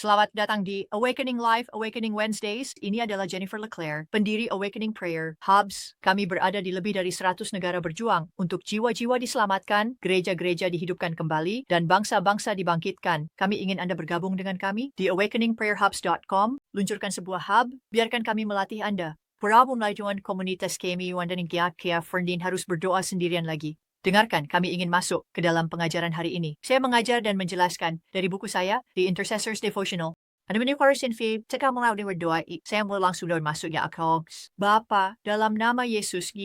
Selamat datang di Awakening Live, Awakening Wednesdays. Ini adalah Jennifer Leclerc, pendiri Awakening Prayer Hubs. Kami berada di lebih dari 100 negara berjuang untuk jiwa-jiwa diselamatkan, gereja-gereja dihidupkan kembali, dan bangsa-bangsa dibangkitkan. Kami ingin Anda bergabung dengan kami di awakeningprayerhubs.com. Luncurkan sebuah hub, biarkan kami melatih Anda. Prabu melajuan komunitas kami Wanda Kia Ferdin harus berdoa sendirian lagi. Dengarkan, kami ingin masuk ke dalam pengajaran hari ini. Saya mengajar dan menjelaskan dari buku saya, The Intercessors Devotional. Ano man yung Carson Fee, tsaka mga berdoa, saya mo langsung daw masuk ya ako. Bapa, dalam nama Yesus,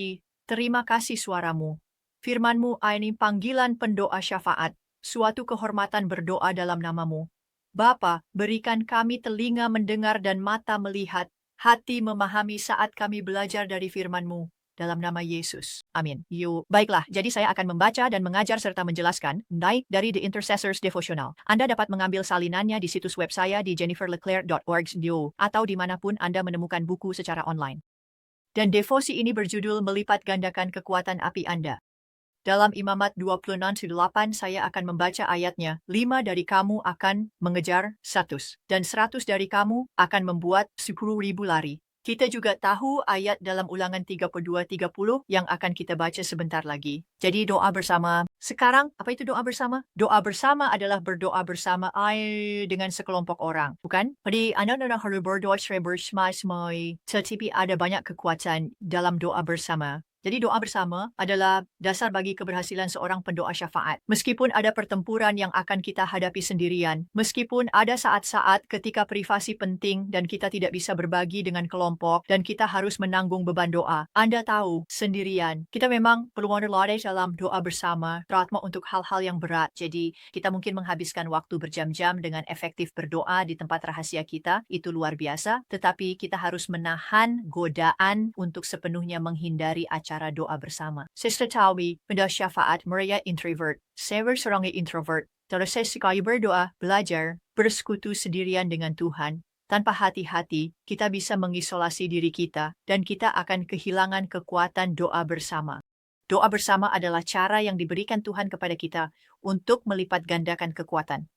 terima kasih suaramu. Firmanmu ay panggilan pendoa syafaat, suatu kehormatan berdoa dalam namamu. Bapa, berikan kami telinga mendengar dan mata melihat, hati memahami saat kami belajar dari firmanmu. Dalam nama Yesus. Amin. Baiklah, jadi saya akan membaca dan mengajar serta menjelaskan naik dari The Intercessors Devotional. Anda dapat mengambil salinannya di situs web saya di jenniferleclerc.org atau dimanapun Anda menemukan buku secara online. Dan devosi ini berjudul Melipat Gandakan Kekuatan Api Anda. Dalam Imamat 26:8 saya akan membaca ayatnya, 5 dari kamu akan mengejar 100, dan 100 dari kamu akan membuat 10.000 lari. Kita juga tahu ayat dalam Ulangan 32:30 yang akan kita baca sebentar lagi. Jadi doa bersama. Sekarang, apa itu doa bersama? Doa bersama adalah berdoa bersama dengan sekelompok orang, bukan? Jadi Anda harus berdoa bersama, tetapi ada banyak kekuatan dalam doa bersama. Jadi doa bersama adalah dasar bagi keberhasilan seorang pendoa syafaat. Meskipun ada pertempuran yang akan kita hadapi sendirian, meskipun ada saat-saat ketika privasi penting dan kita tidak bisa berbagi dengan kelompok dan kita harus menanggung beban doa. Anda tahu, sendirian. Kita memang perlu berlatih dalam doa bersama, terutama untuk hal-hal yang berat. Jadi kita mungkin menghabiskan waktu berjam-jam dengan efektif berdoa di tempat rahasia kita, itu luar biasa. Tetapi kita harus menahan godaan untuk sepenuhnya menghindari acara doa bersama. Sister Tawi, pendoa syafaat, Maria introvert. Saya seorang introvert. Terus saya suka berdoa, belajar, bersekutu sendirian dengan Tuhan. Tanpa hati-hati, kita bisa mengisolasi diri kita dan kita akan kehilangan kekuatan doa bersama. Doa bersama adalah cara yang diberikan Tuhan kepada kita untuk melipat gandakan kekuatan.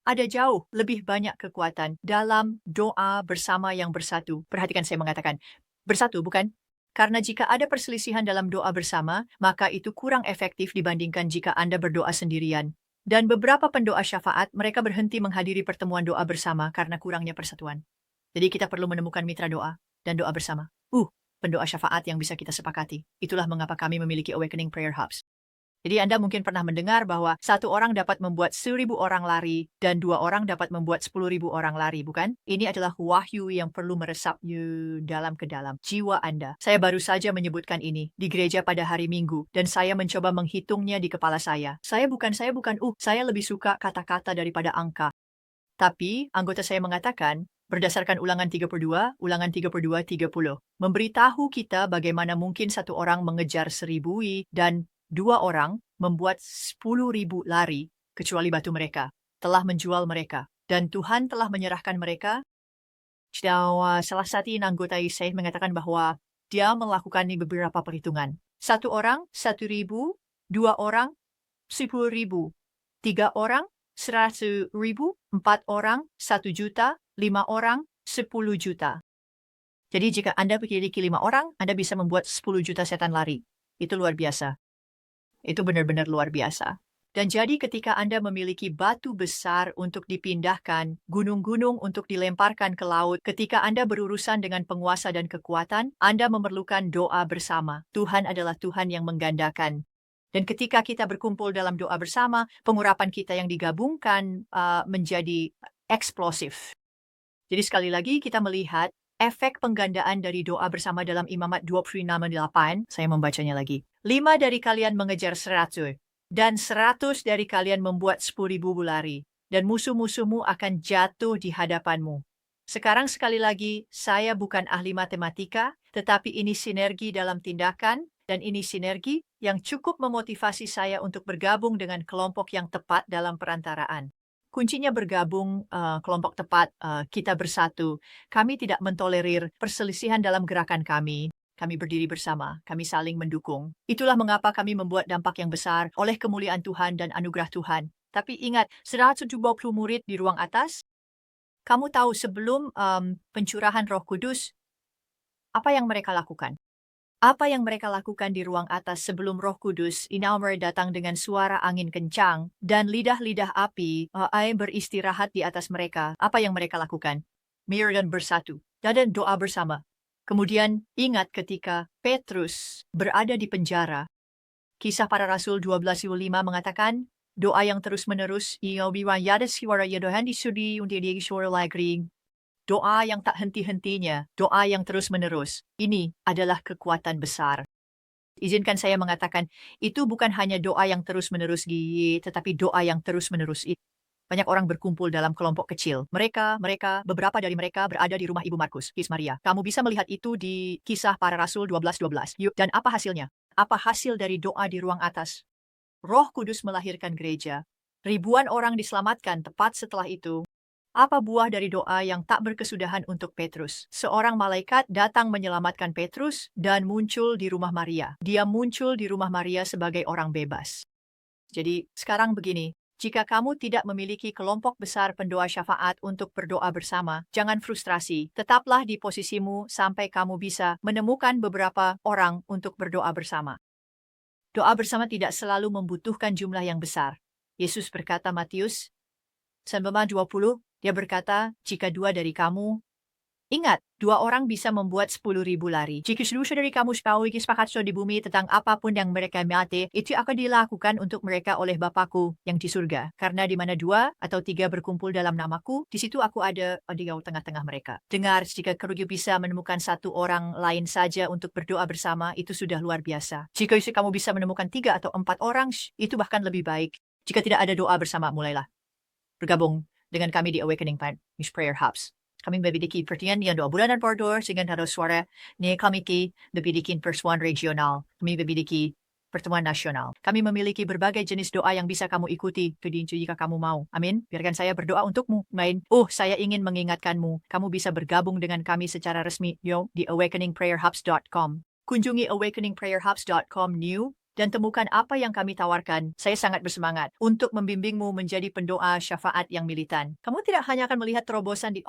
Ada jauh lebih banyak kekuatan dalam doa bersama yang bersatu. Perhatikan saya mengatakan, bersatu bukan? Karena jika ada perselisihan dalam doa bersama, maka itu kurang efektif dibandingkan jika Anda berdoa sendirian. Dan beberapa pendoa syafaat, mereka berhenti menghadiri pertemuan doa bersama karena kurangnya persatuan. Jadi kita perlu menemukan mitra doa dan doa bersama. Pendoa syafaat yang bisa kita sepakati. Itulah mengapa kami memiliki Awakening Prayer Hubs. Jadi Anda mungkin pernah mendengar bahwa 1 orang dapat membuat 1.000 orang lari dan 2 orang dapat membuat 10.000 orang lari, bukan? Ini adalah wahyu yang perlu meresap dalam ke dalam jiwa Anda. Saya baru saja menyebutkan ini di gereja pada hari Minggu dan saya mencoba menghitungnya di kepala saya. Saya bukan, saya lebih suka kata-kata daripada angka. Tapi anggota saya mengatakan, berdasarkan Ulangan 32, Ulangan 32:30, memberitahu kita bagaimana mungkin 1 orang mengejar 1.000 dan 2 orang membuat 10.000 lari, kecuali batu mereka telah menjual mereka. Dan Tuhan telah menyerahkan mereka. Salah satu anggota saya mengatakan bahwa dia melakukan beberapa perhitungan. 1 orang, 1.000, 2 orang, 10.000, 3 orang, 100.000, 4 orang, 1 juta, 5 orang, 10 juta. Jadi jika Anda memiliki 5 orang, Anda bisa membuat 10 juta setan lari. Itu luar biasa. Itu benar-benar luar biasa. Dan jadi ketika Anda memiliki batu besar untuk dipindahkan, gunung-gunung untuk dilemparkan ke laut, ketika Anda berurusan dengan penguasa dan kekuatan, Anda memerlukan doa bersama. Tuhan adalah Tuhan yang menggandakan. Dan ketika kita berkumpul dalam doa bersama, pengurapan kita yang digabungkan menjadi eksplosif. Jadi sekali lagi kita melihat efek penggandaan dari doa bersama dalam Imamat 26:8, saya membacanya lagi. 5 dari kalian mengejar 100, dan 100 dari kalian membuat 10.000 lari, dan musuh-musuhmu akan jatuh di hadapanmu. Sekarang sekali lagi, saya bukan ahli matematika, tetapi ini sinergi dalam tindakan, dan ini sinergi yang cukup memotivasi saya untuk bergabung dengan kelompok yang tepat dalam perantaraan. Kuncinya bergabung, kelompok tepat, kita bersatu. Kami tidak mentolerir perselisihan dalam gerakan kami. Kami berdiri bersama, kami saling mendukung. Itulah mengapa kami membuat dampak yang besar oleh kemuliaan Tuhan dan anugerah Tuhan. Tapi ingat, 120 murid di ruang atas, Kamu tahu sebelum pencurahan Roh Kudus, apa yang mereka lakukan? Apa yang mereka lakukan di ruang atas sebelum Roh Kudus Inaumar datang dengan suara angin kencang dan lidah-lidah api beristirahat di atas mereka? Apa yang mereka lakukan? Mir dan bersatu dan doa bersama. Kemudian ingat ketika Petrus berada di penjara, Kisah Para Rasul 12:5 mengatakan, doa yang terus-menerus doa yang tak henti-hentinya, doa yang terus-menerus. Ini adalah kekuatan besar. Izinkan saya mengatakan, itu bukan hanya doa yang terus-menerus tetapi doa yang terus-menerus itu. Banyak orang berkumpul dalam kelompok kecil. Beberapa dari mereka berada di rumah Ibu Markus, Kis Maria. Kamu bisa melihat itu di Kisah Para Rasul 12:12. Dan apa hasilnya? Apa hasil dari doa di ruang atas? Roh Kudus melahirkan gereja. Ribuan orang diselamatkan tepat setelah itu. Apa buah dari doa yang tak berkesudahan untuk Petrus? Seorang malaikat datang menyelamatkan Petrus dan muncul di rumah Maria. Dia muncul di rumah Maria sebagai orang bebas. Jadi, sekarang begini. Jika kamu tidak memiliki kelompok besar pendoa syafaat untuk berdoa bersama, jangan frustrasi. Tetaplah di posisimu sampai kamu bisa menemukan beberapa orang untuk berdoa bersama. Doa bersama tidak selalu membutuhkan jumlah yang besar. Yesus berkata Matius 19:20, dia berkata, jika 2 dari kamu, ingat, 2 orang bisa membuat 10.000 lari. Jika seluruh dari kamu sepakat di bumi tentang apapun yang mereka mati, itu akan dilakukan untuk mereka oleh Bapakku yang di surga. Karena di mana 2 atau 3 berkumpul dalam namaku, di situ aku ada di tengah-tengah mereka. Dengar, jika kamu bisa menemukan 1 orang lain saja untuk berdoa bersama, itu sudah luar biasa. Jika kamu bisa menemukan 3 atau 4 orang, itu bahkan lebih baik. Jika tidak ada doa bersama, mulailah bergabung dengan kami di Awakening Prayer Hubs. Kami memiliki pertian yang 2 bulanan bordor sehingga harus suara ni kami memiliki persuan regional. Kami memiliki pertemuan nasional. Kami memiliki berbagai jenis doa yang bisa kamu ikuti jika kamu mau. Amin. Biarkan saya berdoa untukmu. Saya ingin mengingatkanmu. Kamu bisa bergabung dengan kami secara resmi di awakeningprayerhubs.com. Kunjungi awakeningprayerhubs.com new dan temukan apa yang kami tawarkan. Saya sangat bersemangat untuk membimbingmu menjadi pendoa syafaat yang militan. Kamu tidak hanya akan melihat terobosan di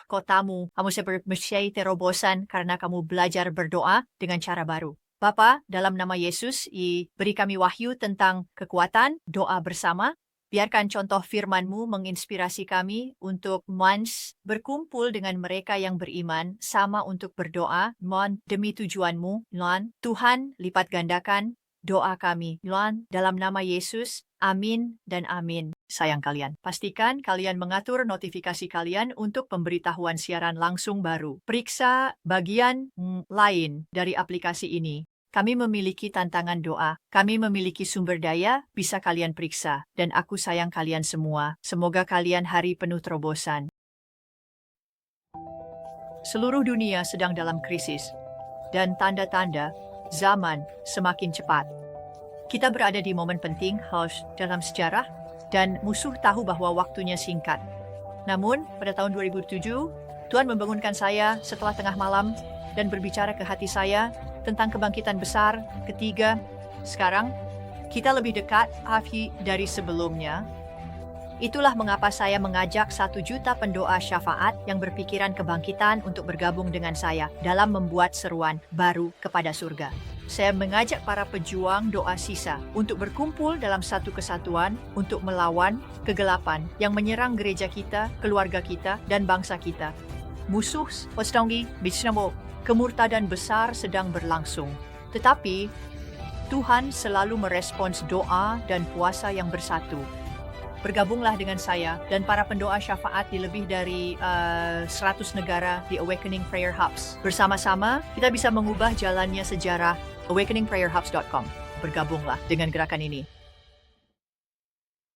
kotamu. Kamu mesti terobosan karena kamu belajar berdoa dengan cara baru. Bapa, dalam nama Yesus, beri kami wahyu tentang kekuatan doa bersama. Biarkan contoh firman-Mu menginspirasi kami untuk berkumpul dengan mereka yang beriman sama untuk berdoa demi tujuan-Mu. Tuhan, lipat gandakan doa kami, dalam nama Yesus, amin dan amin. Sayang kalian, pastikan kalian mengatur notifikasi kalian untuk pemberitahuan siaran langsung baru. Periksa bagian lain dari aplikasi ini. Kami memiliki tantangan doa. Kami memiliki sumber daya, bisa kalian periksa. Dan aku sayang kalian semua. Semoga kalian hari penuh terobosan. Seluruh dunia sedang dalam krisis. Dan tanda-tanda zaman semakin cepat. Kita berada di momen penting dalam sejarah dan musuh tahu bahwa waktunya singkat. Namun, pada tahun 2007, Tuhan membangunkan saya setelah tengah malam dan berbicara ke hati saya tentang kebangkitan besar ketiga. Sekarang, kita lebih dekat dari sebelumnya. Itulah mengapa saya mengajak 1 juta pendoa syafaat yang berpikiran kebangkitan untuk bergabung dengan saya dalam membuat seruan baru kepada surga. Saya mengajak para pejuang doa sisa untuk berkumpul dalam satu kesatuan untuk melawan kegelapan yang menyerang gereja kita, keluarga kita, dan bangsa kita. Musuh, kemurtadan besar sedang berlangsung. Tetapi, Tuhan selalu merespons doa dan puasa yang bersatu. Bergabunglah dengan saya dan para pendoa syafaat di lebih dari 100 negara di Awakening Prayer Hubs. Bersama-sama, kita bisa mengubah jalannya sejarah awakeningprayerhubs.com. Bergabunglah dengan gerakan ini.